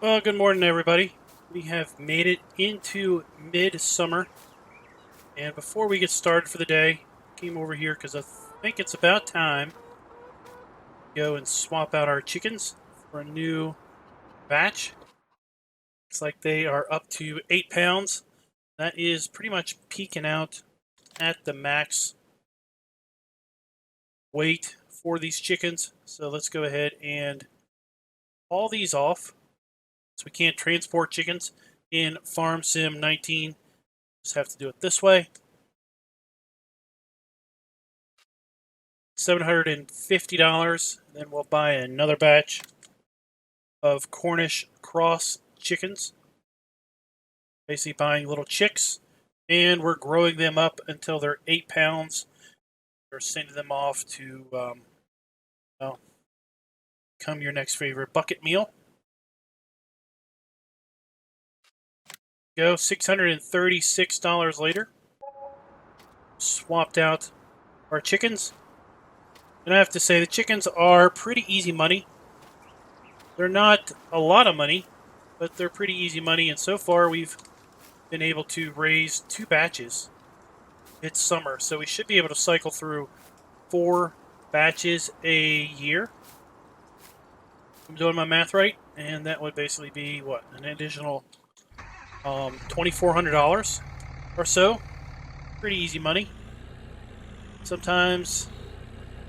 Well, good morning, everybody. We have made it into midsummer, and before we get started for the day, came over here because I think it's about time to go and swap out our chickens for a new batch. Looks like they are up to 8 pounds. That is pretty much peaking out at the max weight for these chickens. So let's go ahead and haul these off. So we can't transport chickens in Farm Sim 19. Just have to do it this way. $750. Then we'll buy another batch of Cornish cross chickens. Basically buying little chicks, and we're growing them up until they're 8 pounds. We're sending them off to well, become your next favorite bucket meal. Go $636 later. Swapped out our chickens. And I have to say, the chickens are pretty easy money. They're not a lot of money, but they're pretty easy money. And so far, we've been able to raise 2 batches. It's summer, so we should be able to cycle through 4 batches a year. I'm doing my math right, and that would basically be, what, an additional $2,400 or so. Pretty easy money. Sometimes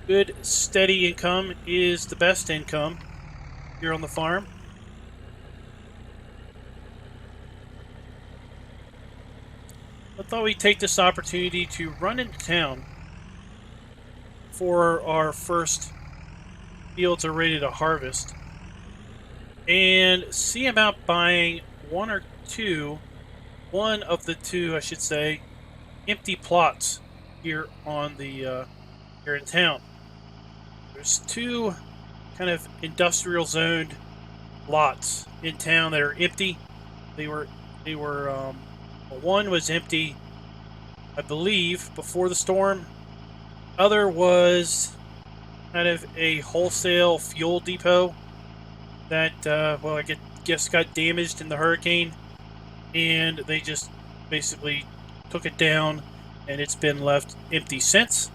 good, steady income is the best income here on the farm. I thought we'd take this opportunity to run into town for our first fields are ready to harvest and see about buying one of the two, I should say, empty plots here on the here in town. There's 2 kind of industrial zoned lots in town that are empty. They were one was empty, I believe, before the storm. Other was kind of a wholesale fuel depot that well, I guess got damaged in the hurricane, and they just basically took it down, and it's been left empty since.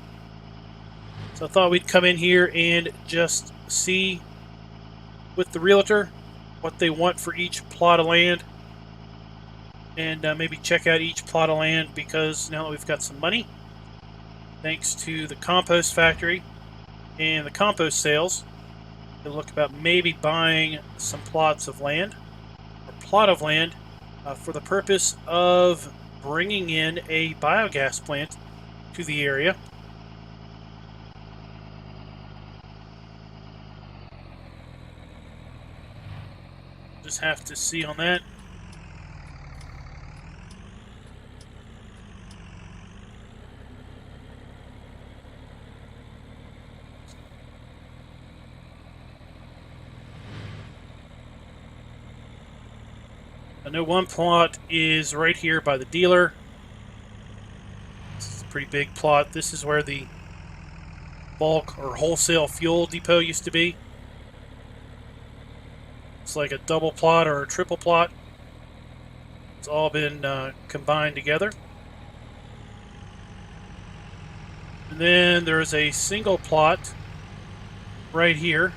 So I thought we'd come in here and just see with the realtor what they want for each plot of land, and maybe check out each plot of land, because now that we've got some money, thanks to the compost factory and the compost sales, we'll look about maybe buying some plots of land, or plot of land, for the purpose of bringing in a biogas plant to the area. Just have to see on that. I know one plot is right here by the dealer. This is a pretty big plot. This is where the bulk or wholesale fuel depot used to be. It's like a double plot or a triple plot. It's all been combined together. And then there's a single plot right here,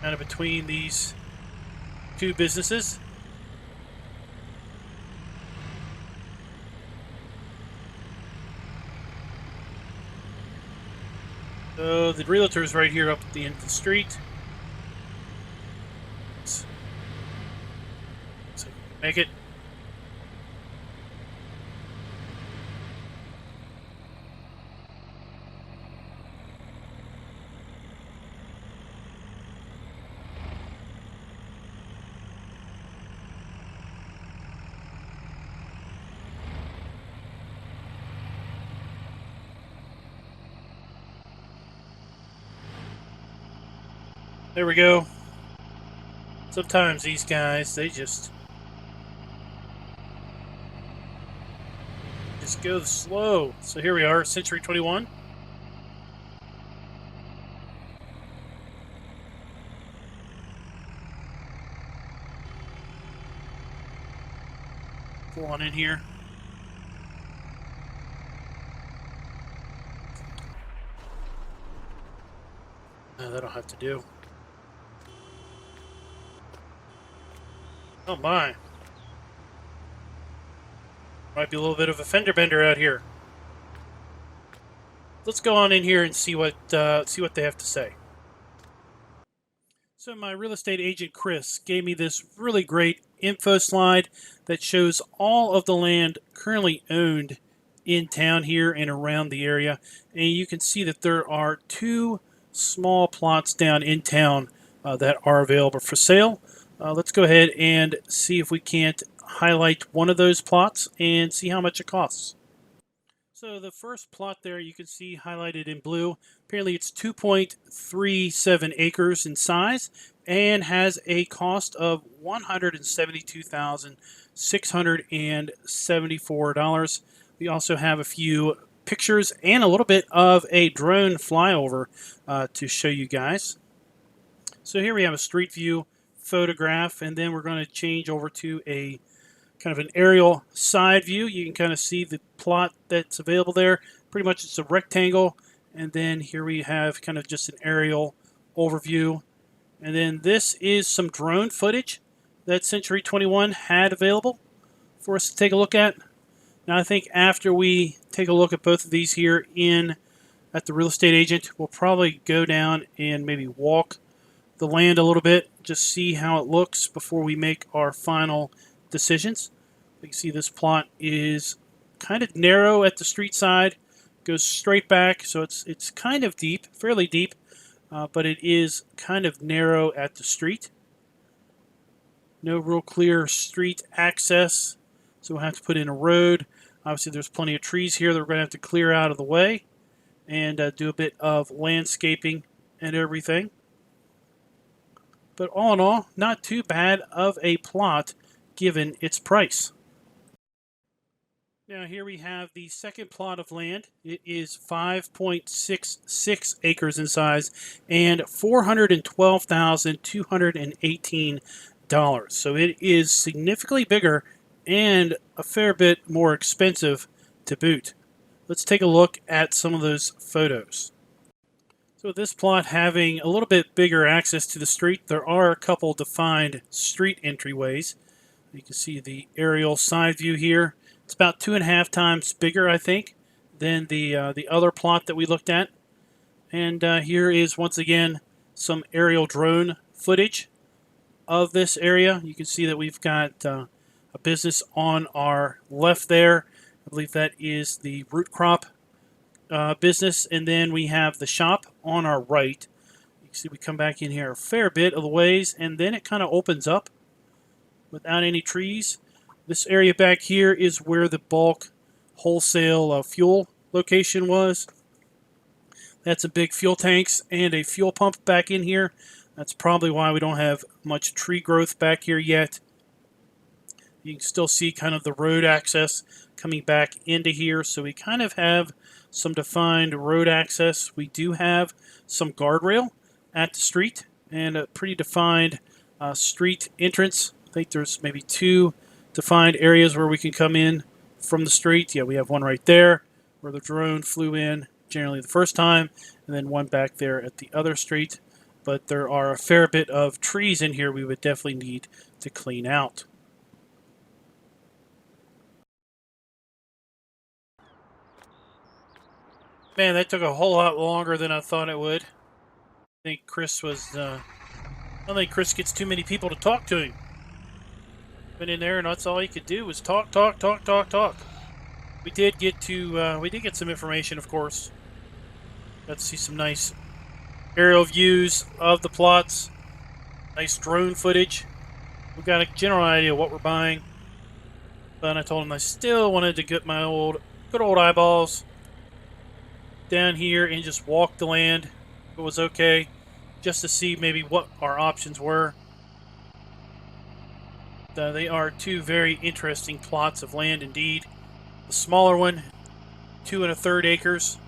kind of between these 2 businesses. So the realtor is right here up at the end of the street. So make it. There we go. Sometimes these guys, they just go slow. So here we are, Century 21. pull on in here. No, that'll have to do. Oh my. Might be a little bit of a fender bender out here. Let's go on in here and see what they have to say. So my real estate agent Chris gave me this really great info slide that shows all of the land currently owned in town here and around the area, and you can see that there are 2 small plots down in town that are available for sale. Let's go ahead and see if we can't highlight one of those plots and see how much it costs. So the first plot there you can see highlighted in blue. Apparently it's 2.37 acres in size and has a cost of $172,674. We also have a few pictures and a little bit of a drone flyover to show you guys. So here we have a street view photograph, and then we're going to change over to a kind of an aerial side view. You can kind of see the plot that's available there. Pretty much it's a rectangle, and then here we have kind of just an aerial overview. And then this is some drone footage that Century 21 had available for us to take a look at. Now I think after we take a look at both of these here at the real estate agent, we'll probably go down and maybe walk the land a little bit, just see how it looks before we make our final decisions. You can see this plot is kind of narrow at the street side, goes straight back, so it's kind of deep, fairly deep, but it is kind of narrow at the street. No real clear street access, so we'll have to put in a road. Obviously there's plenty of trees here that we're going to have to clear out of the way and do a bit of landscaping and everything. But all in all, not too bad of a plot given its price. Now here we have the second plot of land. It is 5.66 acres in size and $412,218. So it is significantly bigger and a fair bit more expensive to boot. Let's take a look at some of those photos. So with this plot having a little bit bigger access to the street, there are a couple defined street entryways. You can see the aerial side view here. It's about 2.5 times bigger, I think, than the other plot that we looked at. And here is, once again, some aerial drone footage of this area. You can see that we've got a business on our left there. I believe that is the root crop business, and then we have the shop on our right. You can see we come back in here a fair bit of the ways, and then it kind of opens up without any trees. This area back here is where the bulk wholesale fuel location was. That's a big fuel tanks and a fuel pump back in here. That's probably why we don't have much tree growth back here yet. You can still see kind of the road access coming back into here, so we kind of have some defined road access. We do have some guardrail at the street and a pretty defined street entrance. I think there's maybe 2 defined areas where we can come in from the street. Yeah, we have one right there where the drone flew in generally the first time, and then one back there at the other street. But there are a fair bit of trees in here we would definitely need to clean out. Man, that took a whole lot longer than I thought it would. I think Chris gets too many people to talk to him. Went in there, and that's all he could do was talk. We did get some information, of course. Got to see some nice aerial views of the plots, nice drone footage. We've got a general idea of what we're buying. But I told him I still wanted to get my good old eyeballs down here and just walk the land if it was okay, just to see maybe what our options were. They are 2 very interesting plots of land indeed. The smaller one, 2 1/3 acres,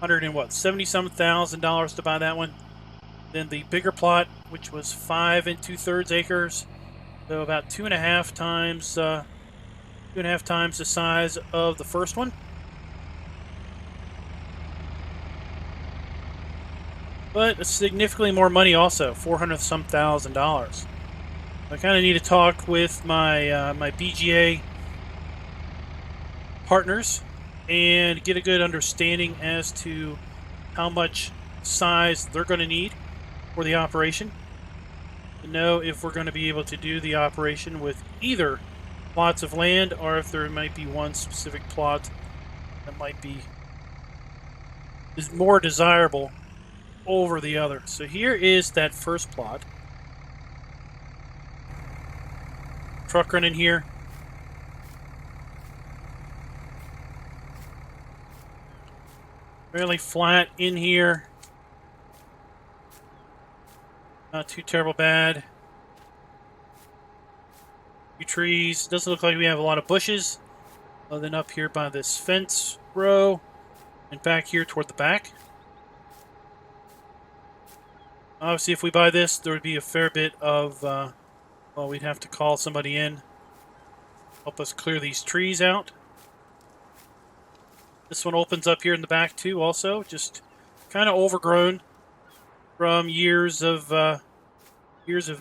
$170,000 to buy that one. Then the bigger plot, which was 5 2/3 acres, so about 2.5 times 2.5 times the size of the first one. But it's significantly more money also, $400-some thousand. I kind of need to talk with my my BGA partners and get a good understanding as to how much size they're going to need for the operation, to know if we're going to be able to do the operation with either plots of land or if there might be one specific plot that might be is more desirable over the other. So here is that first plot. Truck running here. Fairly flat in here. Not too terrible bad. Few trees. Doesn't look like we have a lot of bushes. Other than up here by this fence row. And back here toward the back. Obviously, if we buy this, there would be a fair bit of, well, we'd have to call somebody in. Help us clear these trees out. This one opens up here in the back too, also. Just kind of overgrown from years of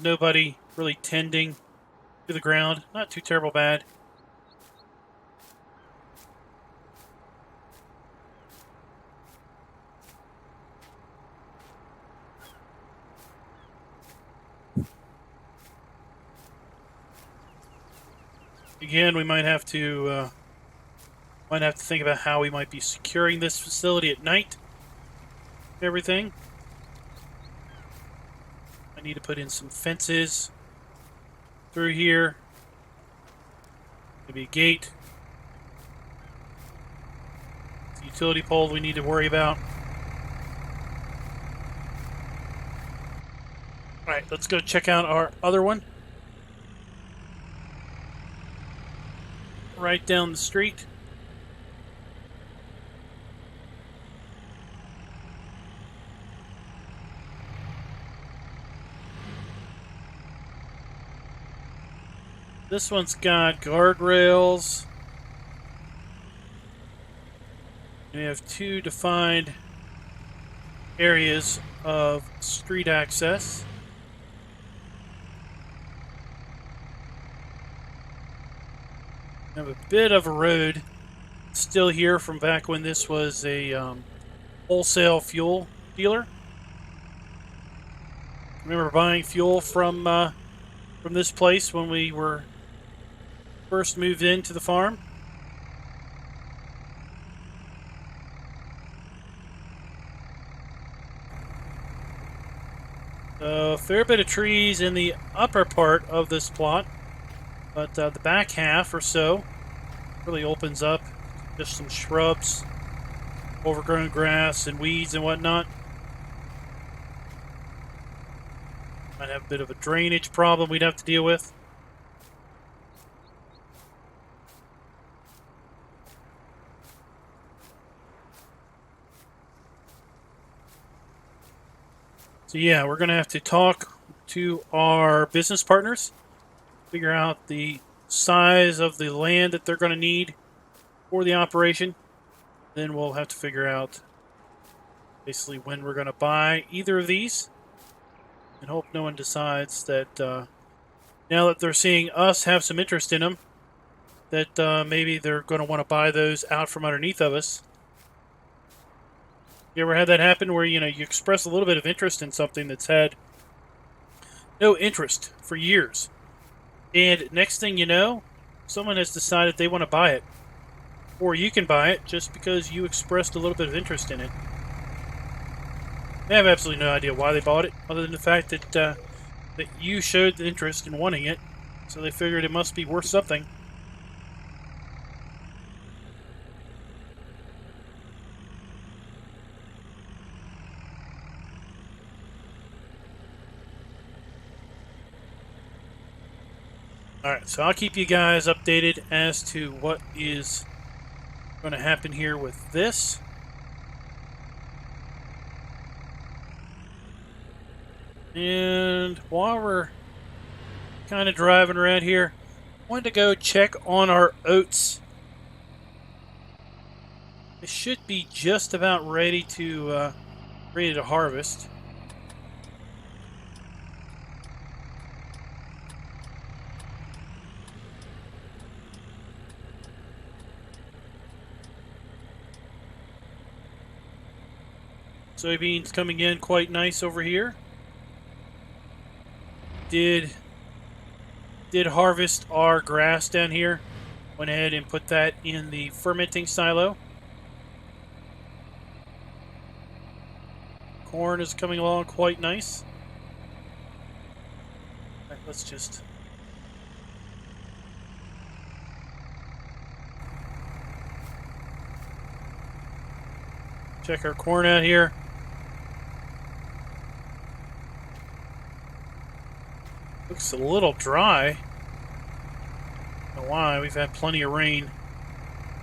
nobody really tending to the ground. Not too terrible bad. Again, we might have to think about how we might be securing this facility at night. Everything. I need to put in some fences through here. Maybe a gate. The utility pole we need to worry about. Alright, let's go check out our other one. Right down the street. This one's got guardrails. We have two defined areas of street access. We have a bit of a road still here from back when this was a wholesale fuel dealer. Remember buying fuel from this place when we were first moved into the farm. A fair bit of trees in the upper part of this plot, but the back half or so really opens up. Just some shrubs, overgrown grass and weeds and whatnot. Might have a bit of a drainage problem we'd have to deal with. So yeah, we're going to have to talk to our business partners, figure out the size of the land that they're going to need for the operation. Then we'll have to figure out basically when we're going to buy either of these, and hope no one decides that now that they're seeing us have some interest in them, that maybe they're going to want to buy those out from underneath of us. You ever had that happen where, you express a little bit of interest in something that's had no interest for years, and next thing you know, someone has decided they want to buy it, or you can buy it just because you expressed a little bit of interest in it. They have absolutely no idea why they bought it, other than the fact that that you showed the interest in wanting it, so they figured it must be worth something. Alright, so I'll keep you guys updated as to what is going to happen here with this. And while we're kind of driving around here, Wanted to go check on our oats. It should be just about ready to harvest. Soybeans coming in quite nice over here. Did harvest our grass down here. Went ahead and put that in the fermenting silo. Corn is coming along quite nice. All right, let's just check our corn out here. Looks a little dry. I don't know why. We've had plenty of rain.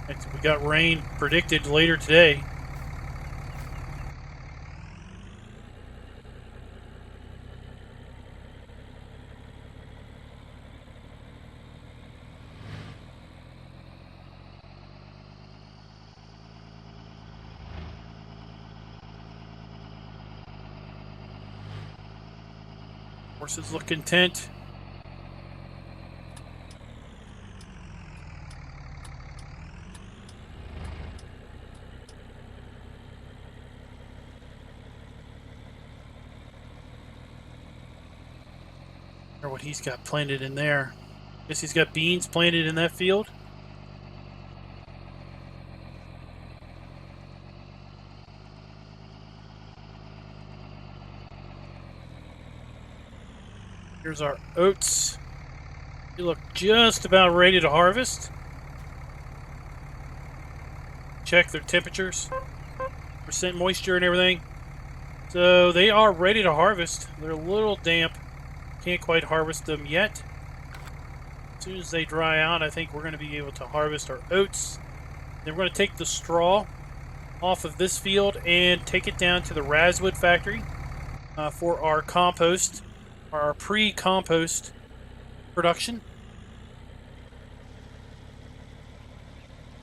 We got rain predicted later today. Horses look content. Or what he's got planted in there. Guess he's got beans planted in that field. Here's our oats. They look just about ready to harvest. Check their temperatures, percent moisture and everything. So they are ready to harvest. They're a little damp. Can't quite harvest them yet. As soon as they dry out, I think we're going to be able to harvest our oats. Then we're going to take the straw off of this field and take it down to the Razwood factory for our compost, our pre-compost production.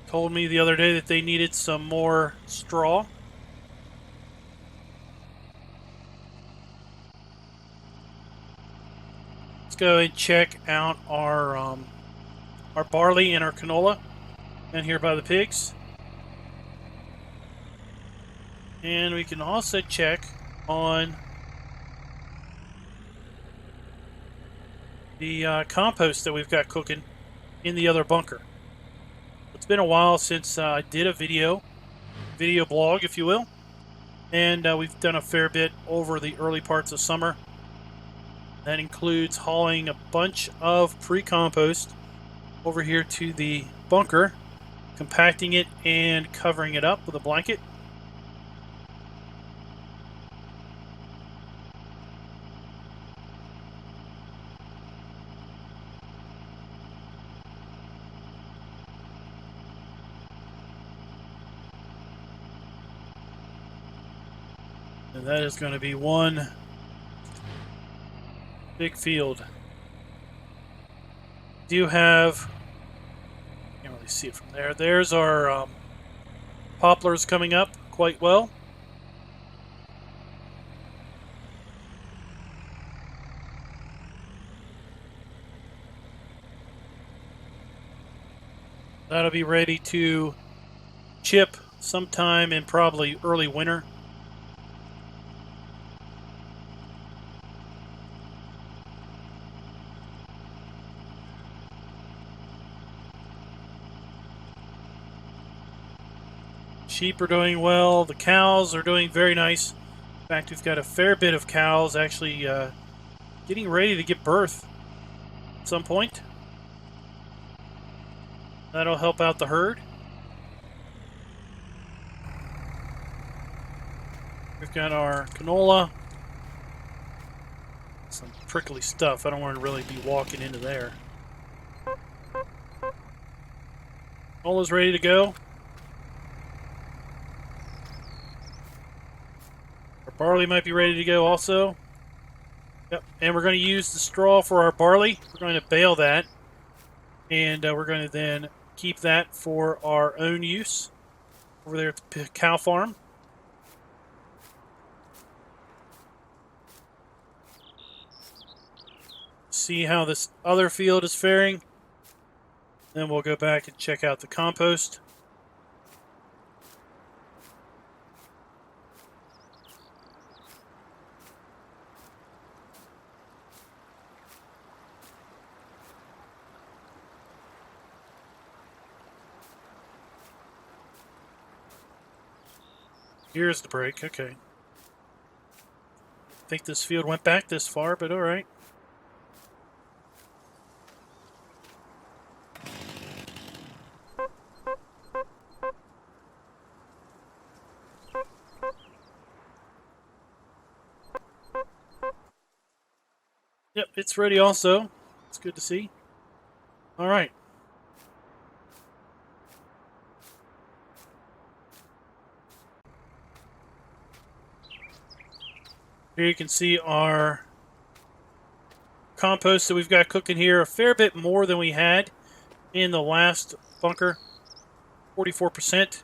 Told me the other day that they needed some more straw. Let's go and check out our barley and our canola down here by the pigs. And we can also check on the compost that we've got cooking in the other bunker. It's been a while since I did a video blog, if you will, and we've done a fair bit over the early parts of summer. That includes hauling a bunch of pre-compost over here to the bunker, compacting it and covering it up with a blanket. And that is going to be one big field. Do have, can't really see it from there. There's our poplars coming up quite well. That'll be ready to chip sometime in probably early winter. Sheep are doing well. The cows are doing very nice. In fact, we've got a fair bit of cows actually getting ready to give birth at some point. That'll help out the herd. We've got our canola. Some prickly stuff. I don't want to really be walking into there. Canola's ready to go. Our barley might be ready to go also. Yep, and we're going to use the straw for our barley. We're going to bale that And we're going to then keep that for our own use over there at the cow farm. See how this other field is faring. Then we'll go back and check out the compost. Here's the break. Okay. I think this field went back this far, but all right. Yep, it's ready also. It's good to see. All right. Here you can see our compost that we've got cooking here. A fair bit more than we had in the last bunker. 44%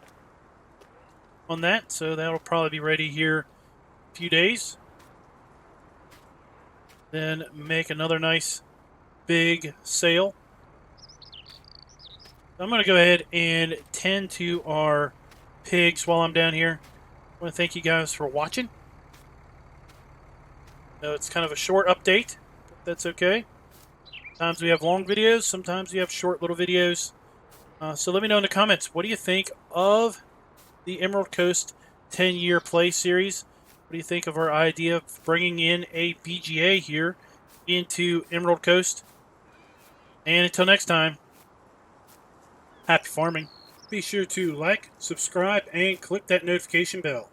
on that. So that'll probably be ready here in a few days. Then make another nice big sail. I'm going to go ahead and tend to our pigs while I'm down here. I want to thank you guys for watching. I know it's kind of a short update, but that's okay. Sometimes we have long videos, sometimes we have short little videos. So let me know in the comments, what do you think of the Emerald Coast 10-year play series? What do you think of our idea of bringing in a BGA here into Emerald Coast? And until next time, happy farming. Be sure to like, subscribe, and click that notification bell.